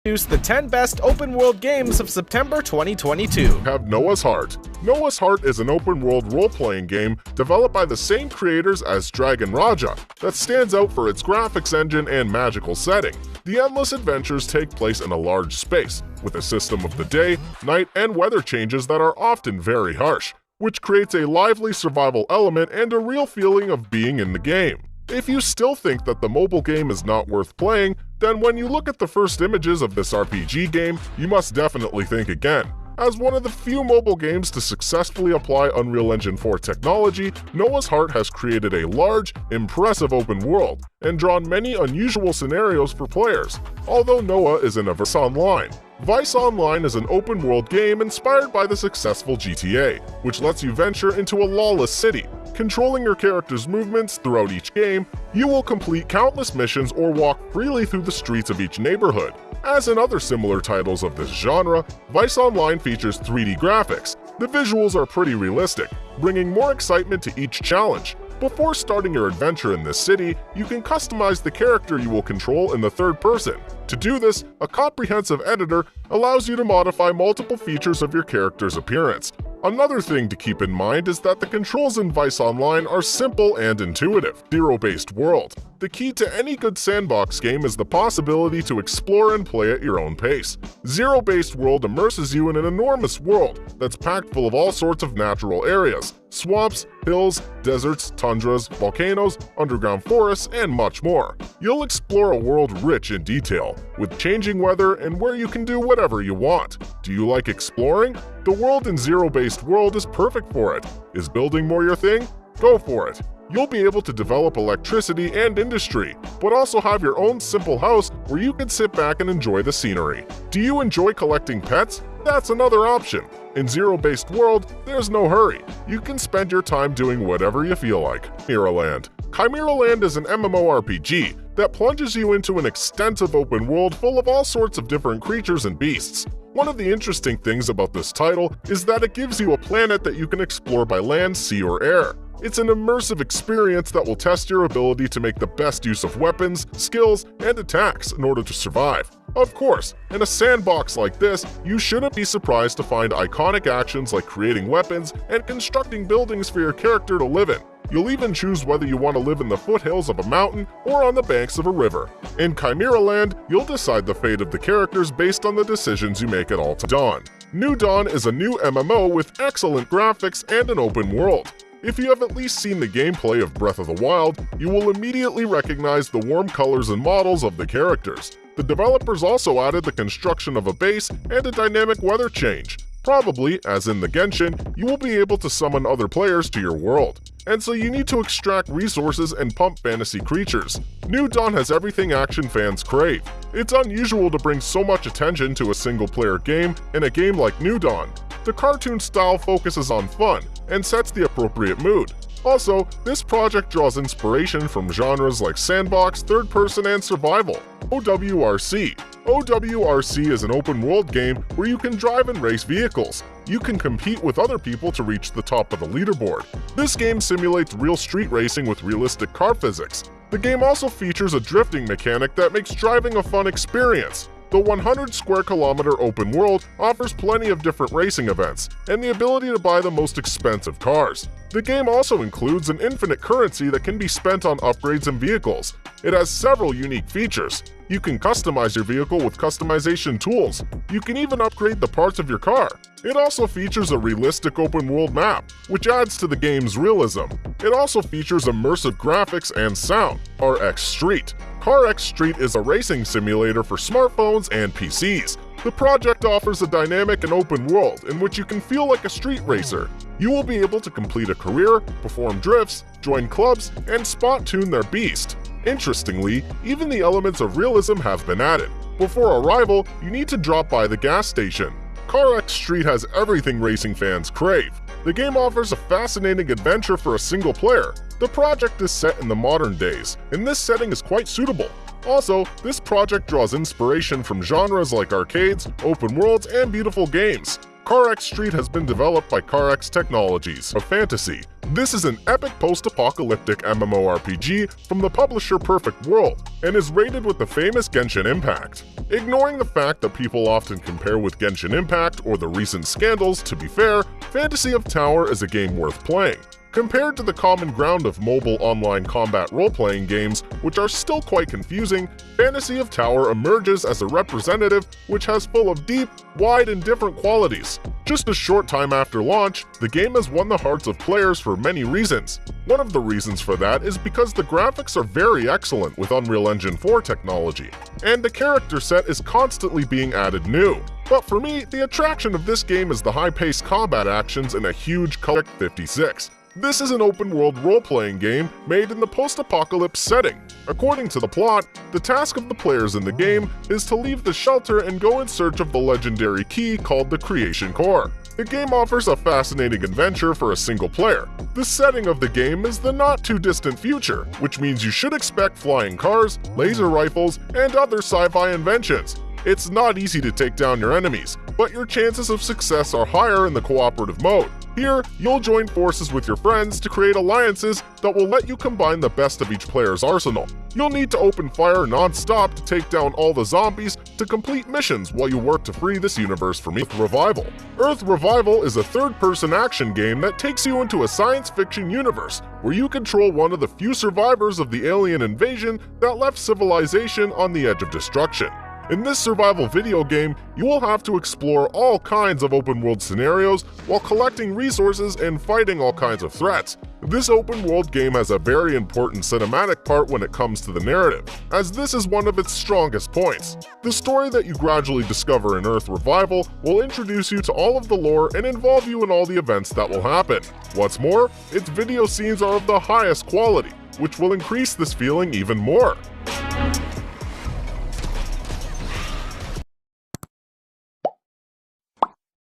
Introduce the 10 best open-world games of September 2022. Have Noah's Heart. Noah's Heart is an open-world role-playing game developed by the same creators as Dragon Raja that stands out for its graphics engine and magical setting. The endless adventures take place in a large space, with a system of the day, night, and weather changes that are often very harsh, which creates a lively survival element and a real feeling of being in the game. If you still think that the mobile game is not worth playing, then when you look at the first images of this RPG game, you must definitely think again. As one of the few mobile games to successfully apply Unreal Engine 4 technology, Noah's Heart has created a large, impressive open world and drawn many unusual scenarios for players, although Noah is in a Vice Online. Vice Online is an open-world game inspired by the successful GTA, which lets you venture into a lawless city. Controlling your character's movements throughout each game, you will complete countless missions or walk freely through the streets of each neighborhood. As in other similar titles of this genre, Vice Online features 3D graphics. The visuals are pretty realistic, bringing more excitement to each challenge. Before starting your adventure in this city, you can customize the character you will control in the third person. To do this, a comprehensive editor allows you to modify multiple features of your character's appearance. Another thing to keep in mind is that the controls in Vice Online are simple and intuitive. ZeroBased World. The key to any good sandbox game is the possibility to explore and play at your own pace. ZeroBased World immerses you in an enormous world that's packed full of all sorts of natural areas. Swamps, hills, deserts, tundras, volcanoes, underground forests, and much more. You'll explore a world rich in detail, with changing weather and where you can do whatever you want. Do you like exploring? The world in ZeroBased World is perfect for it. Is building more your thing? Go for it. You'll be able to develop electricity and industry, but also have your own simple house where you can sit back and enjoy the scenery. Do you enjoy collecting pets? That's another option. In ZeroBased World, there's no hurry. You can spend your time doing whatever you feel like. Chimeraland. Chimeraland is an MMORPG that plunges you into an extensive open world full of all sorts of different creatures and beasts. One of the interesting things about this title is that it gives you a planet that you can explore by land, sea, or air. It's an immersive experience that will test your ability to make the best use of weapons, skills, and attacks in order to survive. Of course, in a sandbox like this, you shouldn't be surprised to find iconic actions like creating weapons and constructing buildings for your character to live in. You'll even choose whether you want to live in the foothills of a mountain or on the banks of a river. In Chimeraland, you'll decide the fate of the characters based on the decisions you make at all times. NewDawn is a new MMO with excellent graphics and an open world. If you have at least seen the gameplay of Breath of the Wild, you will immediately recognize the warm colors and models of the characters. The developers also added the construction of a base and a dynamic weather change. Probably, as in the Genshin, you will be able to summon other players to your world, and so you need to extract resources and pump fantasy creatures. NewDawn has everything action fans crave. It's unusual to bring so much attention to a single-player game in a game like NewDawn. The cartoon style focuses on fun and sets the appropriate mood. Also, this project draws inspiration from genres like sandbox, third-person, and survival. OWRC. OWRC is an open-world game where you can drive and race vehicles. You can compete with other people to reach the top of the leaderboard. This game simulates real street racing with realistic car physics. The game also features a drifting mechanic that makes driving a fun experience. The 100 square kilometer open world offers plenty of different racing events and the ability to buy the most expensive cars. The game also includes an infinite currency that can be spent on upgrades and vehicles. It has several unique features. You can customize your vehicle with customization tools. You can even upgrade the parts of your car. It also features a realistic open-world map, which adds to the game's realism. It also features immersive graphics and sound. CarX Street. CarX Street is a racing simulator for smartphones and PCs. The project offers a dynamic and open world in which you can feel like a street racer. You will be able to complete a career, perform drifts, join clubs, and spot-tune their beast. Interestingly, even the elements of realism have been added. Before arrival, you need to drop by the gas station. CarX Street has everything racing fans crave. The game offers a fascinating adventure for a single player. The project is set in the modern days, and this setting is quite suitable. Also, this project draws inspiration from genres like arcades, open worlds, and beautiful games. CarX Street has been developed by CarX Technologies of Fantasy. This is an epic post-apocalyptic MMORPG from the publisher Perfect World, and is rated with the famous Genshin Impact. Ignoring the fact that people often compare with Genshin Impact or the recent scandals, to be fair, Fantasy of Tower is a game worth playing. Compared to the common ground of mobile online combat role-playing games, which are still quite confusing, Fantasy of Tower emerges as a representative which has full of deep, wide, and different qualities. Just a short time after launch, the game has won the hearts of players for many reasons. One of the reasons for that is because the graphics are very excellent with Unreal Engine 4 technology, and the character set is constantly being added new. But for me, the attraction of this game is the high-paced combat actions and a huge color 56. This is an open-world role-playing game made in the post-apocalypse setting. According to the plot, the task of the players in the game is to leave the shelter and go in search of the legendary key called the Creation Core. The game offers a fascinating adventure for a single player. The setting of the game is the not-too-distant future, which means you should expect flying cars, laser rifles, and other sci-fi inventions. It's not easy to take down your enemies, but your chances of success are higher in the cooperative mode. Here, you'll join forces with your friends to create alliances that will let you combine the best of each player's arsenal. You'll need to open fire non-stop to take down all the zombies to complete missions while you work to free this universe from Earth Revival. Earth Revival is a third-person action game that takes you into a science fiction universe where you control one of the few survivors of the alien invasion that left civilization on the edge of destruction. In this survival video game, you will have to explore all kinds of open-world scenarios while collecting resources and fighting all kinds of threats. This open-world game has a very important cinematic part when it comes to the narrative, as this is one of its strongest points. The story that you gradually discover in Earth Revival will introduce you to all of the lore and involve you in all the events that will happen. What's more, its video scenes are of the highest quality, which will increase this feeling even more.